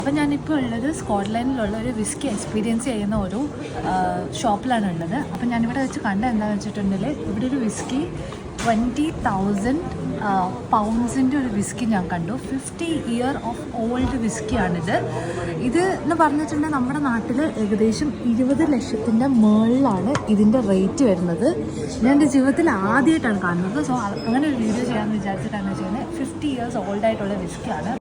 അപ്പോൾ ഞാനിപ്പോൾ ഉള്ളത് സ്കോട്ട്ലൻഡിലുള്ള ഒരു വിസ്കി എക്സ്പീരിയൻസ് ചെയ്യുന്ന ഒരു ഷോപ്പിലാണ് ഉള്ളത്. അപ്പം ഞാനിവിടെ വെച്ച് കണ്ട എന്താണെന്ന് വെച്ചിട്ടുണ്ടെങ്കിൽ ഇവിടെ ഒരു വിസ്കി 20,000 പൗണ്ട്സിൻ്റെ ഒരു വിസ്കി ഞാൻ കണ്ടു. 50 ഇയർ ഓഫ് ഓൾഡ് വിസ്കിയാണിത്. ഇത് എന്ന് പറഞ്ഞിട്ടുണ്ടെങ്കിൽ നമ്മുടെ നാട്ടിൽ ഏകദേശം 20 ലക്ഷത്തിൻ്റെ മുകളിലാണ് ഇതിൻ്റെ റേറ്റ് വരുന്നത്. ഞാൻ എൻ്റെ ജീവിതത്തിൽ ആദ്യമായിട്ടാണ് കാണുന്നത്. സോ അങ്ങനെ ഒരു വീഡിയോ ചെയ്യാമെന്ന് വിചാരിച്ചിട്ടാണ് ചെയ്യുന്നത്. 50 ഇയേഴ്സ് ഓൾഡായിട്ടുള്ള വിസ്കിയാണ്.